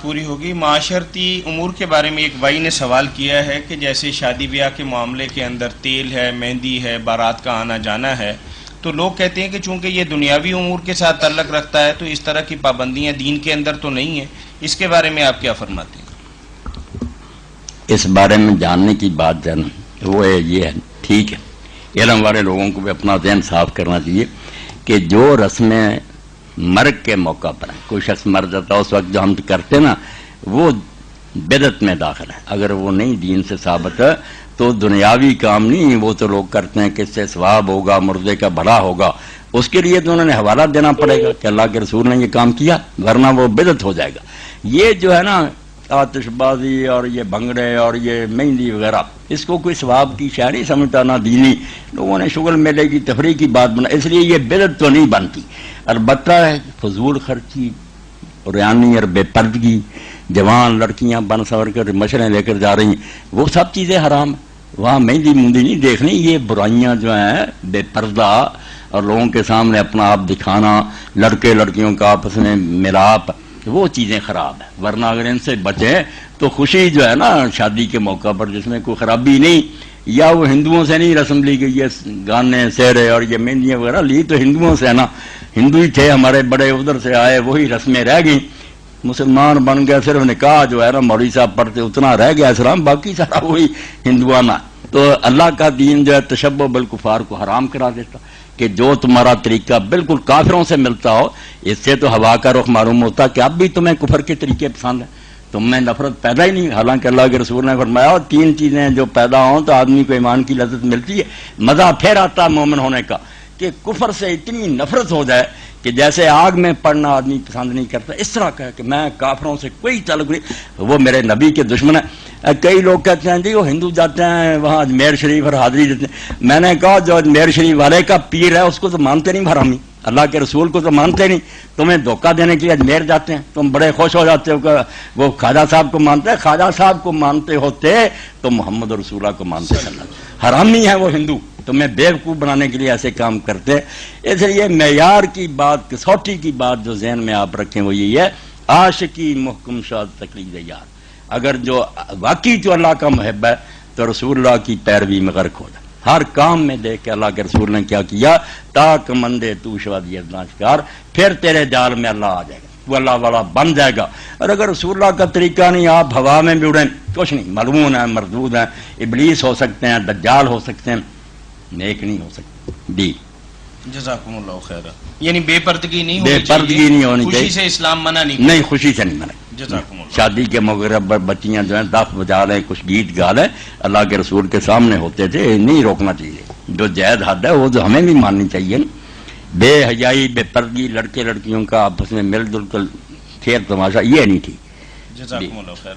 پوری ہوگی۔ معاشرتی امور کے بارے میں ایک بھائی نے سوال کیا ہے کہ جیسے شادی بیاہ کے معاملے کے اندر تیل ہے، مہندی ہے، بارات کا آنا جانا ہے، تو لوگ کہتے ہیں کہ چونکہ یہ دنیاوی امور کے ساتھ تعلق رکھتا ہے تو اس طرح کی پابندیاں دین کے اندر تو نہیں ہیں، اس کے بارے میں آپ کیا فرماتے ہیں؟ اس بارے میں جاننے کی بات جو ہے نا وہ یہ ہے، ٹھیک ہے، علم والے لوگوں کو بھی اپنا ذہن صاف کرنا چاہیے کہ جو رسمیں مرگ کے موقع پر ہیں، کوئی شخص مر جاتا ہے اس وقت جو ہم کرتے نا وہ بدعت میں داخل ہے، اگر وہ نہیں دین سے ثابت ہے تو دنیاوی کام نہیں، وہ تو لوگ کرتے ہیں کہ اس سے ثواب ہوگا، مردے کا بھلا ہوگا، اس کے لیے تو انہوں نے حوالہ دینا پڑے گا کہ اللہ کے رسول نے یہ کام کیا، ورنہ وہ بدعت ہو جائے گا۔ یہ جو ہے نا آتش بازی اور یہ بھنگڑے اور یہ مہندی وغیرہ، اس کو کوئی ثواب کی شے نہیں سمجھتا، نہ دینی، لوگوں نے شغل میلے کی تفریح کی بات بنا، اس لیے یہ بدعت تو نہیں بنتی۔ البتہ فضول خرچی، ریانی اور بے پردگی، جوان لڑکیاں بن سور کر مشریں لے کر جا رہی ہیں، وہ سب چیزیں حرام ہیں، وہاں مہندی مندی نہیں دیکھنی، یہ برائیاں جو ہیں بے پردہ اور لوگوں کے سامنے اپنا آپ دکھانا، لڑکے لڑکیوں کا آپس میں ملاپ، وہ چیزیں خراب ہیں، ورنہ اگر ان سے بچیں تو خوشی جو ہے نا شادی کے موقع پر جس میں کوئی خرابی نہیں، یا وہ ہندوؤں سے نہیں رسم لی گئی ہے، گانے سہرے اور یہ مہندیاں وغیرہ لی تو ہندوؤں سے ہے نا، ہندو ہی تھے ہمارے بڑے، ادھر سے آئے، وہی رسمیں رہ گئیں، مسلمان بن گئے، صرف نکاح جو ہے نا مولوی صاحب پڑھتے اتنا رہ گیا اسلام، باقی سارا وہی ہندوانہ۔ تو اللہ کا دین جو ہے تشبہ بالکفار کو حرام کرا دیتا کہ جو تمہارا طریقہ بالکل کافروں سے ملتا ہو، اس سے تو ہوا کا رخ معلوم ہوتا کہ اب بھی تمہیں کفر کے طریقے پسند ہیں، تم میں نفرت پیدا ہی نہیں، حالانکہ اللہ کے رسول نے فرمایا تین چیزیں جو پیدا ہوں تو آدمی کو ایمان کی لذت ملتی ہے، مزہ پھر آتا مومن ہونے کا، کہ کفر سے اتنی نفرت ہو جائے کہ جیسے آگ میں پڑنا آدمی پسند نہیں کرتا، اس طرح کہ میں کافروں سے کوئی تعلق نہیں، وہ میرے نبی کے دشمن ہیں۔ کئی لوگ کہتے ہیں جی وہ ہندو جاتے ہیں وہاں اجمیر شریف اور حاضری دیتے ہیں، میں نے کہا جو اجمیر شریف والے کا پیر ہے اس کو تو مانتے نہیں حرامی، اللہ کے رسول کو تو مانتے نہیں، تمہیں دھوکہ دینے کے لیے اجمیر جاتے ہیں، تم بڑے خوش ہو جاتے ہو کہ وہ خواجہ صاحب کو مانتے ہیں، خواجہ صاحب کو مانتے ہوتے تو محمد رسول اللہ کو مانتے ہیں، حرامی ہے وہ ہندو، تمہیں بیوقوف بنانے کے لیے ایسے کام کرتے ہیں۔ اس لیے معیار کی بات، کسوٹی کی بات جو ذہن میں آپ رکھیں وہ یہی ہے، عاشقی محکم شاد تقلید یار، اگر جو واقعی جو اللہ کا محب ہے تو رسول اللہ کی پیروی میں غرق ہو جائے، ہر کام میں دیکھ کے اللہ کے رسول نے کیا کیا، تاک مندے تو شوادی ادنا شکار، پھر تیرے جال میں اللہ آ جائے گا، وہ اللہ والا بن جائے گا۔ اور اگر رسول اللہ کا طریقہ نہیں، آپ ہوا میں بھی اڑیں، کچھ نہیں، ملعون ہیں، مردود ہیں، ابلیس ہو سکتے ہیں، دجال ہو سکتے ہیں، نیک نہیں ہو سکتے۔ جی جزاکم اللہ خیر۔ یعنی بے پردگی نہیں بے پردگی نہیں ہونی چاہیے، خوشی سے اسلام منع نہیں، خوشی سے نہیں منع۔ جزاکم اللہ۔ شادی کے موقع پر بچیاں جو ہیں دف بجا لیں، کچھ گیت گا لیں، اللہ کے رسول کے سامنے ہوتے تھے، نہیں روکنا چاہیے، جو جائز حد ہے وہ تو ہمیں بھی ماننی چاہیے نا۔ بے حیائی، بے پردگی، لڑکے لڑکیوں کا آپس میں مل جل کر کھیل تماشا، یہ نہیں ٹھیک۔ جزاکم اللہ خیر۔